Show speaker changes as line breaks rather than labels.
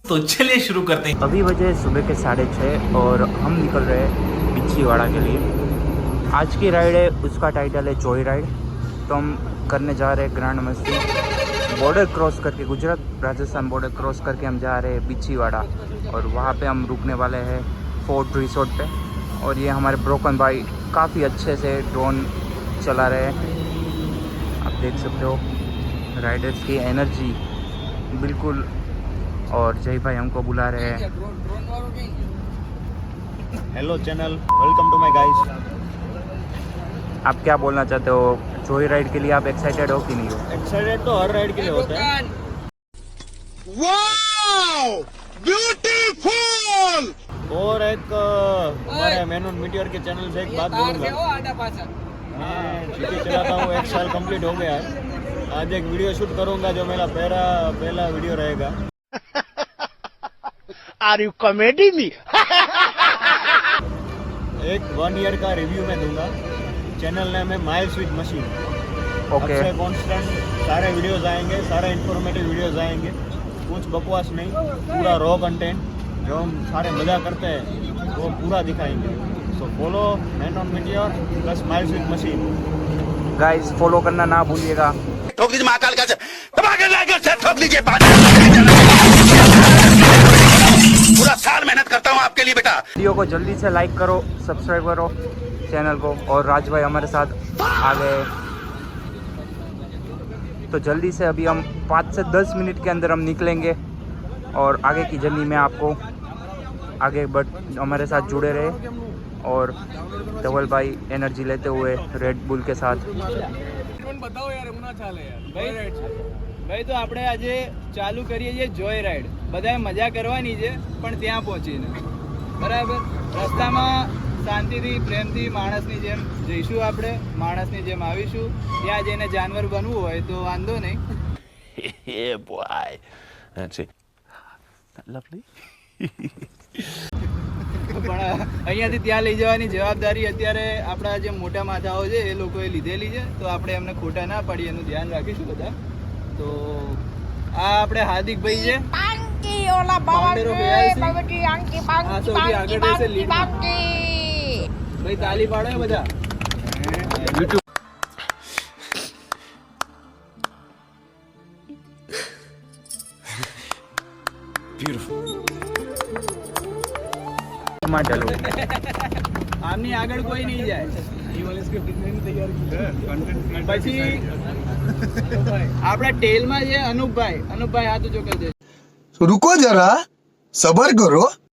तो चलिए शुरू करते हैं।
अभी बजे सुबह के 6:30 और हम निकल रहे हैं बिच्छीवाड़ा के लिए। आज की राइड है, उसका टाइटल है जॉय राइड। तो हम करने जा रहे हैं ग्रैंड मस्ती, बॉर्डर क्रॉस करके, गुजरात राजस्थान बॉर्डर क्रॉस करके हम जा रहे हैं बिच्छीवाड़ा। और वहाँ पे हम रुकने वाले हैं फोर्ट रिसोर्ट पे। और ये हमारे ब्रोकन भाई काफ़ी अच्छे से ड्रोन चला रहे हैं, आप देख सकते हो। राइडर्स की एनर्जी बिल्कुल। और जय भाई हमको बुला रहे हैं।
Hello channel, welcome to my guys.
आप क्या बोलना चाहते हो? जॉय राइड के लिए आप एक्साइटेड हो कि नहीं हो?
एक्साइटेड तो हर राइड के लिए होता है।
Wow, beautiful.
और एक हमारे मेनून मीटियोर के चैनल से एक बात बोलूँगा। मैं जीपी चलाता हूँ, 1 साल कंप्लीट हो गया है। आज एक वीडियो शूट करूँगा जो मेरा पहला वीडियो रहेगा।
Are you comedy me?
एक 1 ईयर का रिव्यू मैं दूंगा। चैनल नेम है miles with machine.
Okay,
constant सारे वीडियोस आएंगे, सारे इंफॉर्मेटिव वीडियोस आएंगे, कुछ बकवास नहीं, पूरा रॉ कंटेंट जो हम सारे मजा करते हैं वो पूरा दिखाएंगे। So follow man on meteor plus miles with machine.
Guys follow करना ना भूलिएगा।
ठोक दीजिए महाकाल का ठोक लीजिए। पूरा साल मेहनत करता हूँ आपके लिए बेटा।
वीडियो को जल्दी से लाइक करो, सब्सक्राइब करो चैनल को। और राज भाई हमारे साथ आ गए, तो जल्दी से अभी हम 5 से 10 मिनट के अंदर हम निकलेंगे। और आगे की जर्नी में आपको आगे हमारे साथ जुड़े रहे। और धवल भाई एनर्जी लेते हुए रेड बुल के साथ।
बताओ यार, मुना चाले यार भाई तो આપણે આજે ચાલુ કરીએ છીએ જોય રાઈડ। બધાએ મજા કરવાની છે, પણ ત્યાં પહોંચીને બરાબર રસ્તામાં શાંતિથી પ્રેમથી માણસની જેમ જઈશું, આપણે માણસની જેમ આવીશું। ત્યાં જઈને જાનવર બનવું હોય તો વાંધો નહીં।
Yeah boy, that's it. Lovely.
પણ અહીંયાથી ત્યાં લઈ જવાની જવાબદારી અત્યારે આપણા જે મોટા માથાઓ છે એ લોકોએ લીધેલી છે, તો આપણે એમને ખોટા ના પાડીએ એનું ધ્યાન રાખીશું બધા। તો આ આપણે હાર્દિક ભાઈ છે, ફાઉન્ડર ઓફ ARC। આ સૌથી આગળ રહેશે લીડમાં। ભાઈ તાલી પાડો એ બધા। આમની આગળ કોઈ નહીં જાય। પછી આપણા ટેલમાં છે અનુપભાઈ। અનુપભાઈ હાથ ઊંચો કરી દે।
रुको जरा, सबर करो।